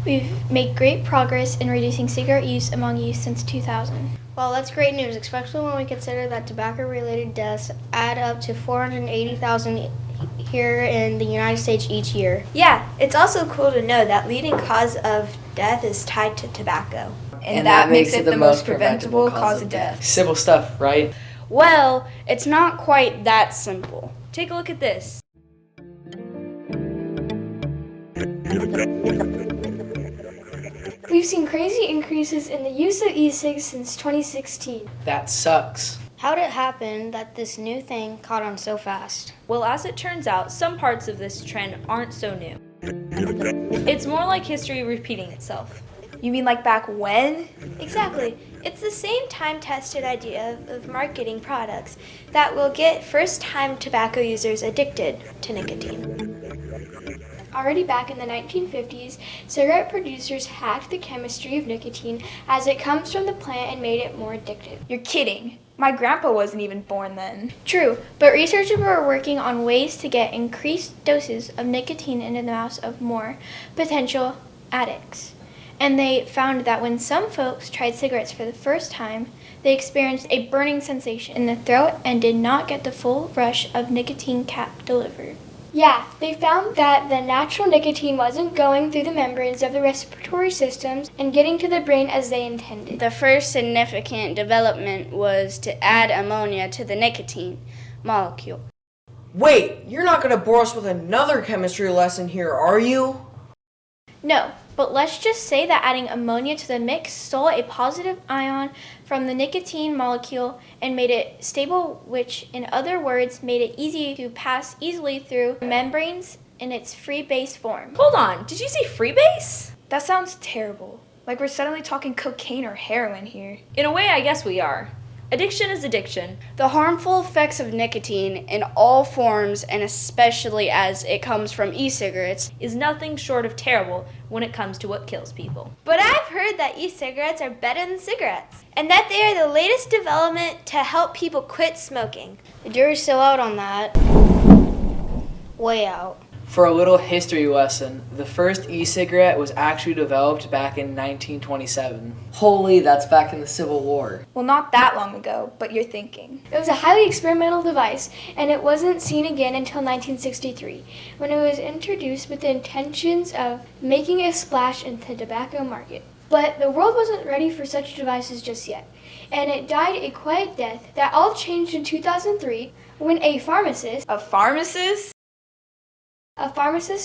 We've made great progress in reducing cigarette use among youth since 2000. Well, that's great news, especially when we consider that tobacco-related deaths add up to 480,000 here in the United States each year. Yeah, it's also cool to know that leading cause of death is tied to tobacco. And that makes it the most preventable cause of death. Simple stuff, right? Well, it's not quite that simple. Take a look at this. We've seen crazy increases in the use of e-cigs since 2016. That sucks. How did it happen that this new thing caught on so fast? Well, as it turns out, some parts of this trend aren't so new. It's more like history repeating itself. You mean like back when? Exactly. It's the same time-tested idea of marketing products that will get first-time tobacco users addicted to nicotine. Already back in the 1950s, cigarette producers hacked the chemistry of nicotine as it comes from the plant and made it more addictive. You're kidding. My grandpa wasn't even born then. True, but researchers were working on ways to get increased doses of nicotine into the mouths of more potential addicts. And they found that when some folks tried cigarettes for the first time, they experienced a burning sensation in the throat and did not get the full rush of nicotine cap delivered. Yeah, they found that the natural nicotine wasn't going through the membranes of the respiratory systems and getting to the brain as they intended. The first significant development was to add ammonia to the nicotine molecule. Wait, you're not going to bore us with another chemistry lesson here, are you? No, but let's just say that adding ammonia to the mix stole a positive ion from the nicotine molecule and made it stable, which in other words made it easy to pass easily through membranes in its free base form. Hold on, did you say freebase? That sounds terrible. Like we're suddenly talking cocaine or heroin here. In a way, I guess we are. Addiction is addiction. The harmful effects of nicotine in all forms, and especially as it comes from e-cigarettes, Is nothing short of terrible when it comes to what kills people. But I've heard that e-cigarettes are better than cigarettes, and that they are the latest development to help people quit smoking. The jury's still out on that. Way out. For a little history lesson, the first e-cigarette was actually developed back in 1927. Holy, that's back in the Civil War. Well, not that long ago, but you're thinking. It was a highly experimental device, and it wasn't seen again until 1963, when it was introduced with the intentions of making a splash in the tobacco market. But the world wasn't ready for such devices just yet, and it died a quiet death that all changed in 2003 when a pharmacist A pharmacist?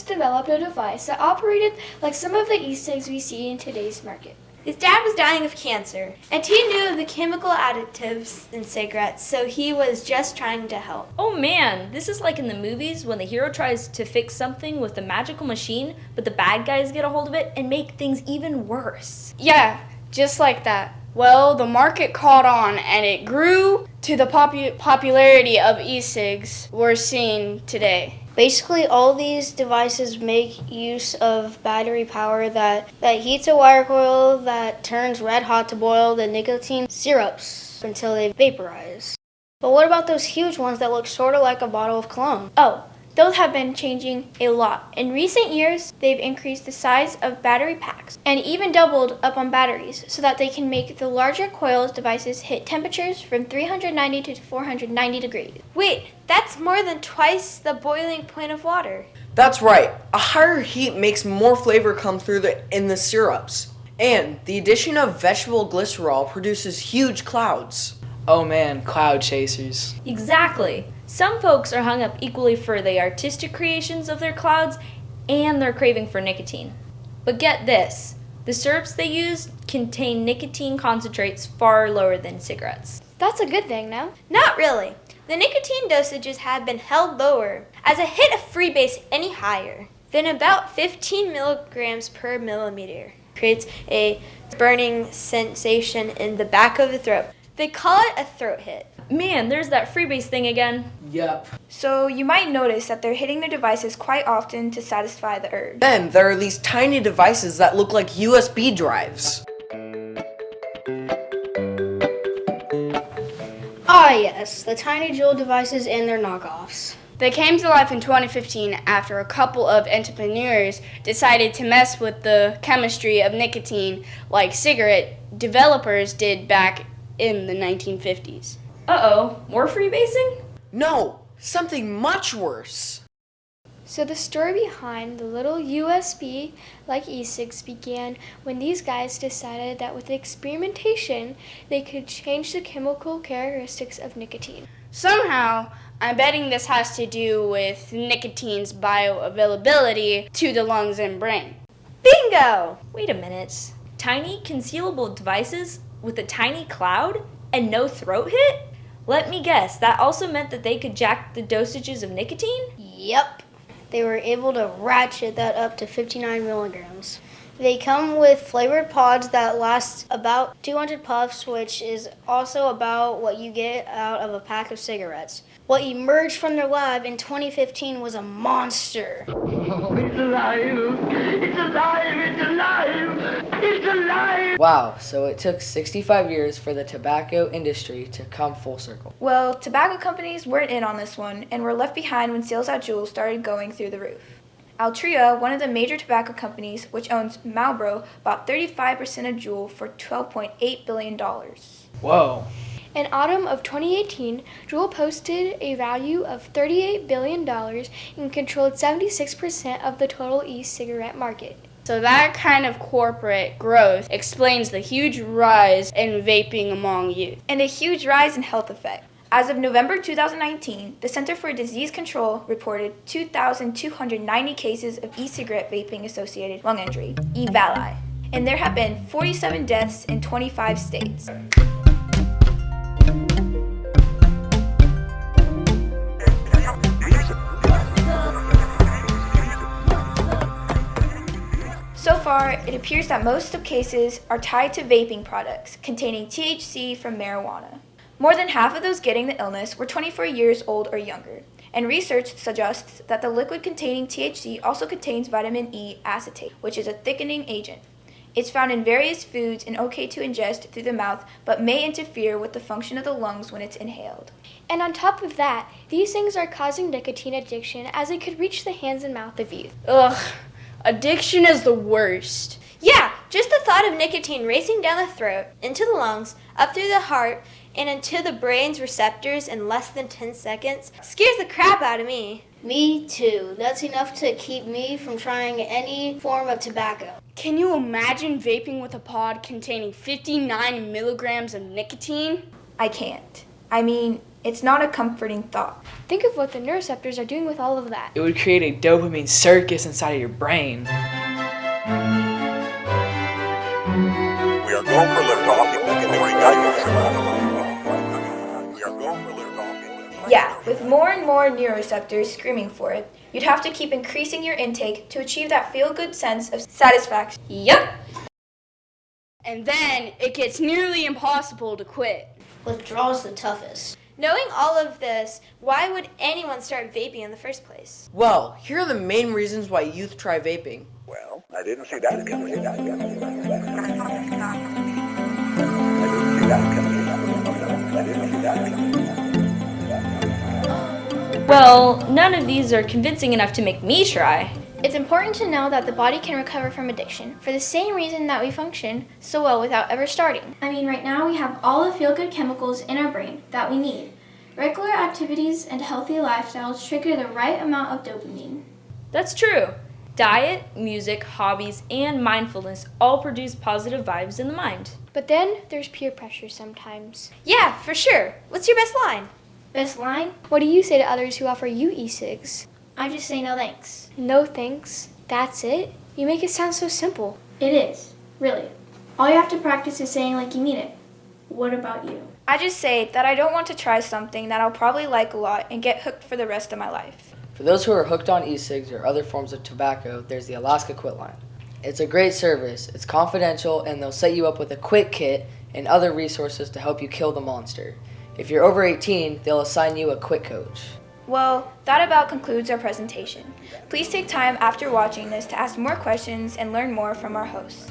developed a device that operated like some of the e-cigs we see in today's market. His dad was dying of cancer, and he knew of the chemical additives in cigarettes, so he was just trying to help. Oh man, this is like in the movies when the hero tries to fix something with a magical machine, but the bad guys get a hold of it and make things even worse. Yeah, just like that. Well, the market caught on and it grew to the popularity of e-cigs we're seeing today. Basically, all these devices make use of battery power that heats a wire coil that turns red hot to boil the nicotine syrups until they vaporize. But what about those huge ones that look sort of like a bottle of cologne? Oh, those have been changing a lot. In recent years, they've increased the size of battery packs and even doubled up on batteries so that they can make the larger coils devices hit temperatures from 390 to 490 degrees. Wait, that's more than twice the boiling point of water. That's right. A higher heat makes more flavor come through in the syrups. And the addition of vegetable glycerol produces huge clouds. Oh man, cloud chasers. Exactly. Some folks are hung up equally for the artistic creations of their clouds and their craving for nicotine. But get this, the syrups they use contain nicotine concentrates far lower than cigarettes. That's a good thing, no? Not really. The nicotine dosages have been held lower, as a hit of freebase any higher than about 15 milligrams per milliliter creates a burning sensation in the back of the throat. They call it a throat hit. Man, there's that freebase thing again. Yep. So you might notice that they're hitting their devices quite often to satisfy the urge. Then there are these tiny devices that look like USB drives. Ah yes, the tiny jewel devices and their knockoffs. They came to life in 2015 after a couple of entrepreneurs decided to mess with the chemistry of nicotine like cigarette developers did back in the 1950s. Uh-oh, more freebasing? No, something much worse. So the story behind the little USB like e-cigs began when these guys decided that with experimentation they could change the chemical characteristics of nicotine. Somehow, I'm betting this has to do with nicotine's bioavailability to the lungs and brain. Bingo! Wait a minute. Tiny concealable devices with a tiny cloud and no throat hit? Let me guess, that also meant that they could jack the dosages of nicotine? Yep. They were able to ratchet that up to 59 milligrams. They come with flavored pods that last about 200 puffs, which is also about what you get out of a pack of cigarettes. What emerged from their lab in 2015 was a monster. Oh, it's alive! It's alive! It's alive! It's alive! Wow, so it took 65 years for the tobacco industry to come full circle. Well, tobacco companies weren't in on this one and were left behind when sales at Juul started going through the roof. Altria, one of the major tobacco companies, which owns Marlboro, bought 35% of Juul for $12.8 billion. Whoa. In autumn of 2018, Juul posted a value of $38 billion and controlled 76% of the total e-cigarette market. So that kind of corporate growth explains the huge rise in vaping among youth. And a huge rise in health effects. As of November 2019, the Center for Disease Control reported 2,290 cases of e-cigarette vaping-associated lung injury, EVALI, and there have been 47 deaths in 25 states. So far, it appears that most of cases are tied to vaping products containing THC from marijuana. More than half of those getting the illness were 24 years old or younger, and research suggests that the liquid containing THC also contains vitamin E acetate, which is a thickening agent. It's found in various foods and okay to ingest through the mouth, but may interfere with the function of the lungs when it's inhaled. And on top of that, these things are causing nicotine addiction as it could reach the hands and mouth of youth. Ugh, addiction is the worst. Yeah, just the thought of nicotine racing down the throat, into the lungs, up through the heart, and into the brain's receptors in less than 10 seconds scares the crap out of me. Me too. That's enough to keep me from trying any form of tobacco. Can you imagine vaping with a pod containing 59 milligrams of nicotine? I can't. I mean, it's not a comforting thought. Think of what the neuroreceptors are doing with all of that. It would create a dopamine circus inside of your brain. We are going for liftoff in the guidance. We are going for liftoff. Yeah, with more and more neuroreceptors screaming for it, you'd have to keep increasing your intake to achieve that feel-good sense of satisfaction. Yup. And then it gets nearly impossible to quit. Withdrawal's the toughest. Knowing all of this, why would anyone start vaping in the first place? Well, here are the main reasons why youth try vaping. Well, I didn't see that coming. I didn't see that coming. Well, none of these are convincing enough to make me try. It's important to know that the body can recover from addiction for the same reason that we function so well without ever starting. I mean, right now we have all the feel-good chemicals in our brain that we need. Regular activities and healthy lifestyles trigger the right amount of dopamine. That's true. Diet, music, hobbies, and mindfulness all produce positive vibes in the mind. But then there's peer pressure sometimes. Yeah, for sure. What's your best line? Best line? What do you say to others who offer you e-cigs? I just say no thanks. No thanks. That's it? You make it sound so simple. It is, really. All you have to practice is saying like you mean it. What about you? I just say that I don't want to try something that I'll probably like a lot and get hooked for the rest of my life. For those who are hooked on e-cigs or other forms of tobacco, there's the Alaska Quit Line. It's a great service, it's confidential, and they'll set you up with a quit kit and other resources to help you kill the monster. If you're over 18, they'll assign you a quit coach. Well, that about concludes our presentation. Please take time after watching this to ask more questions and learn more from our hosts.